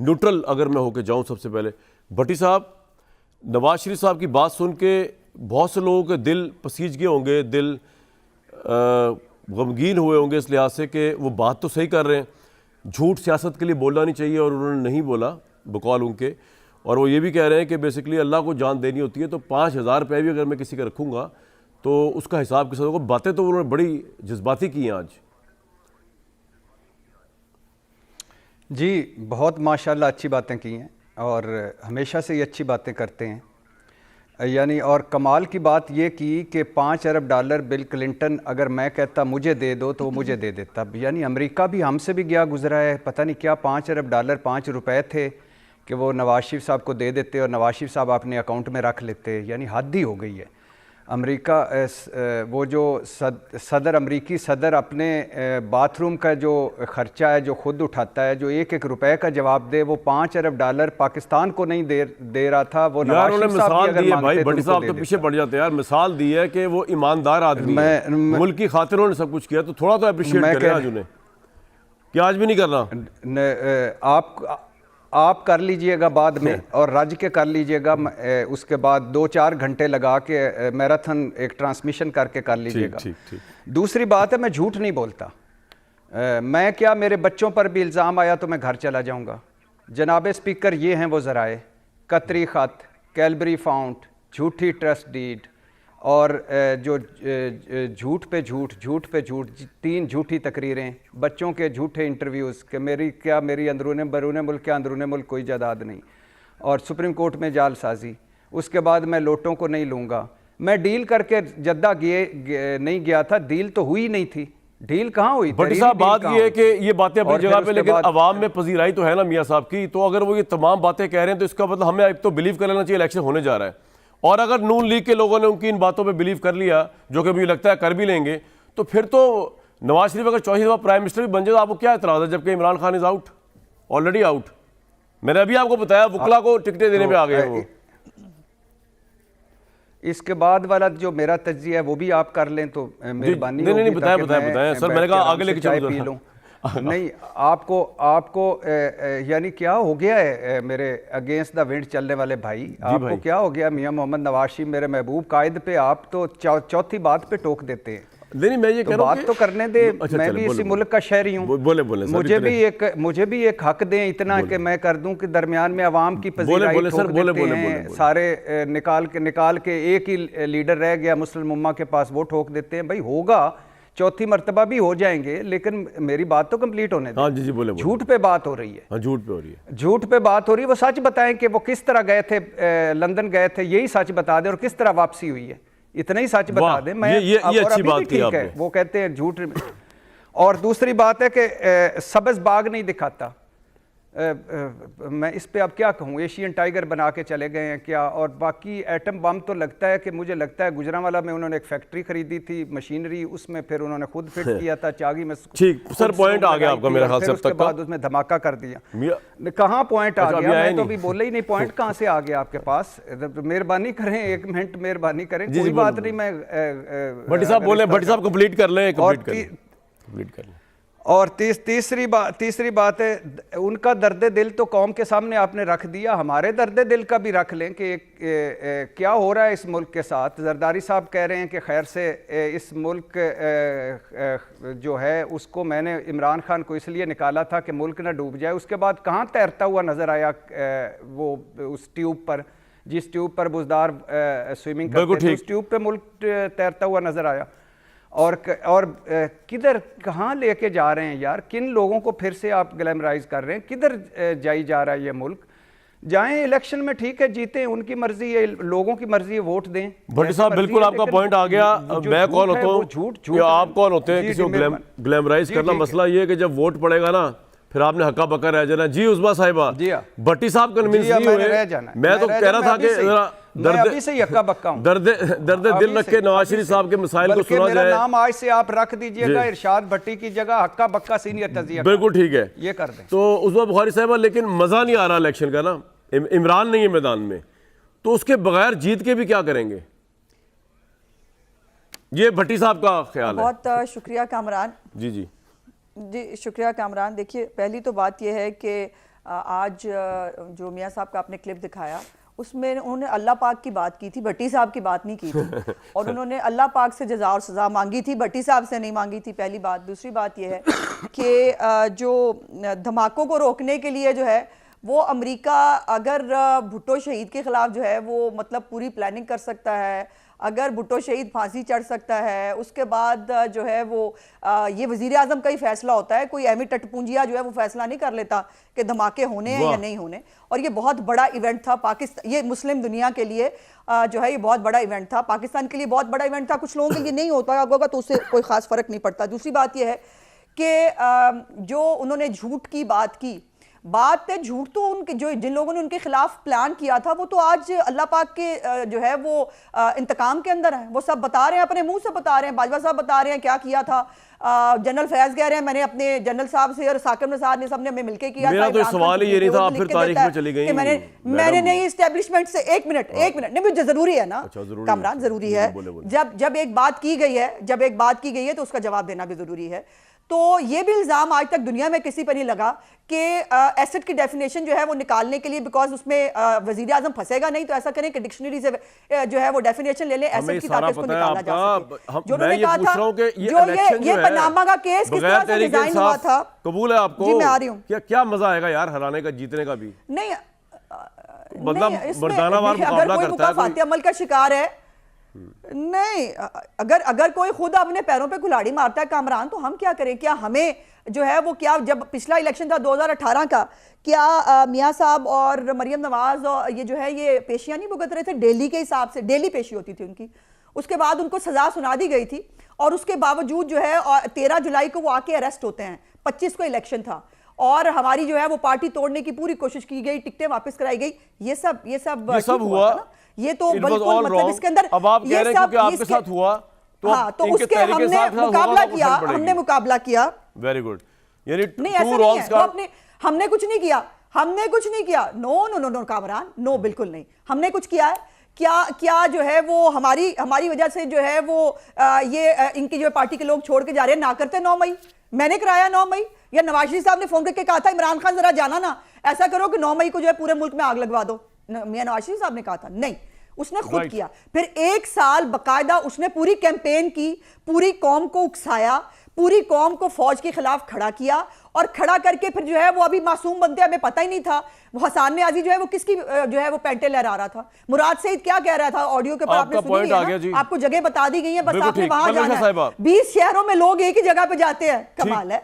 Neutral اگر میں ہو کے جاؤں سب سے پہلے، بھٹی صاحب نواز شریف صاحب کی بات سن کے بہت سے لوگوں کے دل پسیج گئے ہوں گے، دل غمگین ہوئے ہوں گے اس لحاظ سے کہ وہ بات تو صحیح کر رہے ہیں، جھوٹ سیاست کے لیے بولنا نہیں چاہیے اور انہوں نے نہیں بولا بقول ان کے، اور وہ یہ بھی کہہ رہے ہیں کہ بیسکلی اللہ کو جان دینی ہوتی ہے تو 5,000 روپے بھی اگر میں کسی کا رکھوں گا تو اس کا حساب کس ہوگا. باتیں تو انہوں نے بڑی جذباتی کی ہیں آج. جی بہت ماشاءاللہ اچھی باتیں کی ہیں اور ہمیشہ سے یہ اچھی باتیں کرتے ہیں. یعنی اور کمال کی بات یہ کی کہ $5 ارب بل کلنٹن اگر میں کہتا مجھے دے دو تو وہ مجھے دے دیتا. یعنی امریکہ بھی ہم سے بھی گیا گزرا ہے، پتہ نہیں کیا $5 ارب 5 روپے تھے کہ وہ نواز شریف صاحب کو دے دیتے اور نواز شریف صاحب اپنے اکاؤنٹ میں رکھ لیتے. یعنی حد ہی ہو گئی ہے. امریکہ وہ جو امریکی صدر اپنے باتھ روم کا جو خرچہ ہے جو خود اٹھاتا ہے، جو 1 روپے کا جواب دے، وہ $5 ارب پاکستان کو نہیں دے رہا تھا. وہ یار انہوں نے مثال دی ہے بھائی، بھٹی صاحب تو پیچھے پڑ جاتے ہیں یار. مثال دی ہے کہ وہ ایماندار آدمی ہے، ملک کی خاطر انہوں نے سب کچھ کیا، تو تھوڑا تو اپریشیٹ کریں آج انہیں. کیا آج بھی نہیں کرنا؟ آپ کر لیجئے گا بعد میں اور رج کے کر لیجئے گا، اس کے بعد 2-4 گھنٹے لگا کے میراتھن ایک ٹرانسمیشن کر کے کر لیجئے گا. دوسری بات ہے میں جھوٹ نہیں بولتا. میں کیا میرے بچوں پر بھی الزام آیا تو میں گھر چلا جاؤں گا. جناب اسپیکر یہ ہیں وہ ذرائع: قطری خط، کیلبری فاؤنٹ، جھوٹی ٹرسٹ ڈیڈ اور جو جھوٹ پہ جھوٹ 3 جھوٹی تقریریں، بچوں کے جھوٹے انٹرویوز کہ میری بیرون ملک کیا اندرون ملک کوئی جائیداد نہیں، اور سپریم کورٹ میں جال سازی. اس کے بعد میں لوٹوں کو نہیں لوں گا. میں ڈیل کر کے جدہ نہیں گیا تھا، ڈیل تو ہوئی نہیں تھی. ڈیل کہاں ہوئی؟ بھٹی صاحب بات یہ ہے کہ یہ باتیں اپنی جگہ پہ، لیکن عوام میں پذیرائی تو ہے نا میاں صاحب کی. تو اگر وہ یہ تمام باتیں کہہ رہے ہیں تو اس کا مطلب ہمیں اب تو بلیو کر لینا چاہیے الیکشن ہونے جا رہا ہے. اور اگر نون لیگ کے لوگوں نے ان کی ان باتوں پہ بلیو کر لیا، جو کہ مجھے لگتا ہے کر بھی لیں گے، تو پھر تو نواز شریف اگر 4تھی دفعہ پرائم منسٹر بھی بن جائے تو آپ کو کیا اعتراض ہے؟ جبکہ Imran Khan is out, already out. میں نے ابھی آپ کو بتایا وکلا کو ٹکٹیں دینے پہ آ گئے ہیں وہ. اس کے بعد والا جو میرا تجزیہ ہے وہ بھی آپ کر لیں تو مہربانی ہوگی. نہیں بتائیں سر، میں نے کہا آگے لے کے چائے پی لوں. نہیں آپ کو یعنی کیا ہو گیا ہے میرے اگینسٹ دا ونڈ چلنے والے بھائی؟ آپ کو کیا ہو گیا میاں محمد نواز شریف میرے محبوب قائد پہ؟ آپ تو 4تھی بات پہ ٹوک دیتے ہیں. نہیں میں یہ کہہ رہا ہوں بات تو کرنے دے. میں بھی اسی ملک کا شہری ہوں. مجھے بھی ایک حق دیں اتنا کہ میں کر دوں کہ درمیان میں عوام کی پذیرائی ٹھوک دیتے ہیں سارے نکال کے ایک ہی لیڈر رہ گیا مسلم امہ کے پاس، وہ ٹھوک دیتے ہیں. بھائی ہوگا 4تھی مرتبہ بھی ہو جائیں گے، لیکن میری بات تو کمپلیٹ ہونے دیں. جھوٹ پہ بات ہو رہی ہے. جھوٹ پہ بات ہو رہی ہے. وہ سچ بتائیں کہ وہ کس طرح گئے تھے، لندن گئے تھے، یہی سچ بتا دیں، اور کس طرح واپسی ہوئی ہے اتنا ہی سچ بتا دیں. یہ اچھی بات کی آپ نے. وہ کہتے ہیں جھوٹ. اور دوسری بات ہے کہ سبز باغ نہیں دکھاتا. میں اس پہ اب کیا کہوں؟ ایشین ٹائیگر بنا کے چلے گئے ہیں کیا؟ اور باقی ایٹم بم تو لگتا ہے کہ مجھے لگتا ہے گجرانوالا میں انہوں نے ایک فیکٹری خریدی تھی مشینری، اس میں پھر انہوں نے خود فٹ کیا تھا. چاگی میں سر پوائنٹ آ گیا آپ کا میرا خیال سے. اس کے بعد اس میں دھماکہ کر دیا. کہاں پوائنٹ آ گیا؟ میں تو بھی بولا ہی نہیں. پوائنٹ کہاں سے آ گیا آپ کے پاس؟ مہربانی کریں 1 منٹ مہربانی کریں. کوئی بات نہیں. میں بھٹی صاحب بولیں، بھٹی صاحب کمپلیٹ کر لیں. اور تیسری بات ہے ان کا درد دل تو قوم کے سامنے آپ نے رکھ دیا. ہمارے درد دل کا بھی رکھ لیں کہ کیا ہو رہا ہے اس ملک کے ساتھ. زرداری صاحب کہہ رہے ہیں کہ خیر سے اس ملک جو ہے اس کو میں نے عمران خان کو اس لیے نکالا تھا کہ ملک نہ ڈوب جائے. اس کے بعد کہاں تیرتا ہوا نظر آیا وہ اس ٹیوب پر، جس ٹیوب پر بزدار سوئمنگ کرتے تھے، اس ٹیوب پہ ملک تیرتا ہوا نظر آیا. اور کدھر کہاں لے کے جا رہے ہیں یار؟ کن لوگوں کو پھر سے آپ گلیمرائز کر رہے ہیں؟ کدھر جائی جا رہا ہے یہ ملک؟ جائیں الیکشن میں، ٹھیک ہے، جیتیں، ان کی مرضی ہے، لوگوں کی مرضی ہے، ووٹ دیں. بھٹی صاحب بالکل آپ کا پوائنٹ آ گیا. میں کون ہوتا ہوں یا آپ کون ہوتے ہیں کسی کو گلیمرائز کرنا؟ مسئلہ یہ ہے کہ جب ووٹ پڑے گا نا پھر آپ نے ہکا بکا رہ جانا. جی عزبہ صاحبہ، بھٹی صاحب کنونس نہیں ہوئے. میں تو کہہ رہا تھا کہ ذرا درد دل رکھ کے نواز شریف صاحب کے مسائل کو سنا جائے. میرا نام آج سے آپ رکھ دیجئے گا ارشاد بھٹی کی جگہ ہکا بکا سینئر تجزیہ. بالکل ٹھیک ہے، یہ کر دیں. تو عزبہ بخاری صاحبہ لیکن مزہ نہیں آ رہا الیکشن کا نا. عمران نہیں ہے میدان میں، تو اس کے بغیر جیت کے بھی کیا کریں گے؟ یہ بھٹی صاحب کا خیال ہے. بہت شکریہ کامران. جی شکریہ کامران. دیکھیے پہلی تو بات یہ ہے کہ آج جو میاں صاحب کا آپ نے کلپ دکھایا اس میں انہوں نے اللہ پاک کی بات کی تھی، بھٹی صاحب کی بات نہیں کی تھی، اور انہوں نے اللہ پاک سے جزا اور سزا مانگی تھی، بھٹی صاحب سے نہیں مانگی تھی، پہلی بات۔ دوسری بات یہ ہے کہ جو دھماکوں کو روکنے کے لیے جو ہے وہ امریکہ اگر بھٹو شہید کے خلاف جو ہے وہ مطلب پوری پلاننگ کر سکتا ہے، اگر بھٹو شہید پھانسی چڑھ سکتا ہے، اس کے بعد جو ہے وہ یہ وزیر اعظم کا ہی فیصلہ ہوتا ہے، کوئی ایمی ٹٹ پونجیا جو ہے وہ فیصلہ نہیں کر لیتا کہ دھماکے ہونے ہیں یا نہیں ہونے۔ اور یہ بہت بڑا ایونٹ تھا پاکستان، یہ مسلم دنیا کے لیے جو ہے یہ بہت بڑا ایونٹ تھا، پاکستان کے لیے بہت بڑا ایونٹ تھا، کچھ لوگوں کے لیے نہیں ہوتا ہوگا تو اس سے کوئی خاص فرق نہیں پڑتا۔ دوسری بات یہ ہے کہ جو انہوں نے جھوٹ کی بات کی، بات ہے جھوٹ تو ان کے جو جن لوگوں نے ان کے خلاف پلان کیا تھا وہ تو آج اللہ پاک کے جو ہے وہ انتقام کے اندر ہیں، وہ سب بتا رہے ہیں، اپنے منہ سے بتا رہے ہیں، باجوہ صاحب بتا رہے ہیں کیا کیا تھا، جنرل فیض کہہ رہے ہیں میں نے اپنے جنرل صاحب سے اور ثاقب نثار نے سب نے ہمیں مل کے کیا تھا۔ میرا تو سوال ہی یہ نہیں تھا، آپ پھر تاریخ میں چلی گئی۔ میں نے نہیں اسٹیبلشمنٹ سے ایک منٹ نہیں، مجھے ضروری ہے نا کامران، ضروری ہے جب ایک بات کی گئی ہے تو اس کا جواب دینا بھی ضروری ہے۔ تو یہ بھی الزام آج تک دنیا میں کسی پہ نہیں لگا کہ ایسٹ کی ڈیفینیشن جو ہے وہ نکالنے کے لیے، بیکاز اس میں وزیر اعظم پھنسے گا نہیں، تو ایسا کریں کہ ڈکشنری سے جو ہے وہ ڈیفینیشن لے لیں ایسٹ کی، تاکہ اس کو نکالا جا سکے۔ جو انہوں نے کہا تھا یہ پاناما کا کیس کس طرح سے ڈیزائن ہوا تھا، قبول ہے آپ کو؟ جی میں آ رہی ہوں۔ کیا مزہ آئے گا یار ہرانے کا، جیتنے کا بھی نہیں، مردانہ وار مقابلہ کرتا ہے، مکافاتی عمل کا شکار ہے۔ نہیں، اگر کوئی خود اپنے پیروں پہ کھلاڑی مارتا ہے کامران، تو ہم کیا کریں؟ کیا ہمیں جو ہے وہ کیا جب پچھلا الیکشن تھا 2018 کا، کیا میاں صاحب اور مریم نواز اور یہ جو ہے یہ پیشیاں نہیں بھگت رہے تھے ڈیلی کے حساب سے؟ ڈیلی پیشی ہوتی تھی ان کی، اس کے بعد ان کو سزا سنا دی گئی تھی، اور اس کے باوجود جو ہے 13 جولائی کو وہ آ کے اریسٹ ہوتے ہیں، 25 کو الیکشن تھا، اور ہماری جو ہے وہ پارٹی توڑنے کی پوری کوشش کی گئی، ٹکٹیں واپس کرائی گئی، یہ سب ہوا۔ یہ تو بالکل مطلب اس کے اندر اب آپ کہہ رہے ہیں کہ آپ کے ساتھ ہوا تو اس کے ہم نے مقابلہ کیا۔ ویری گڈ، یعنی نہیں ایسا نہیں ہے، ہم نے کچھ نہیں کیا، نو کامران، نو بالکل نہیں، ہم نے کچھ کیا ہے کیا جو ہے وہ ہماری وجہ سے جو ہے وہ یہ ان کی جو پارٹی کے لوگ چھوڑ کے جا رہے ہیں، نہ کرتے 9 مئی، میں نے کرایا 9 مئی، یا نواز شریف صاحب نے فون کر کے کہا تھا عمران خان ذرا جانا نا، ایسا کرو کہ 9 مئی کو جو ہے پورے ملک میں آگ لگوا دو، میاں نواز شریف صاحب نے کہا تھا؟ نہیں، اس نے خود کیا۔ پھر 1 سال باقاعدہ اس نے پوری کیمپین کی، پوری قوم کو اکسایا، پوری قوم کو فوج کے خلاف کھڑا کیا، اور کھڑا کر کے پھر جو ہے وہ ابھی معصوم بنتے ہمیں پتہ ہی نہیں تھا وہ حسان نیازی جو ہے وہ کس کی جو ہے وہ پینٹیں لہرا رہا تھا، مراد سعید کیا کہہ رہا تھا آڈیو کے پر، آپ نے سنی ہے نا، آپ کو جگہ بتا دی گئی ہیں، بس آپ نے وہاں جانا ہے۔ 20 شہروں میں لوگ ایک ہی جگہ پہ جاتے ہیں، کمال ہے۔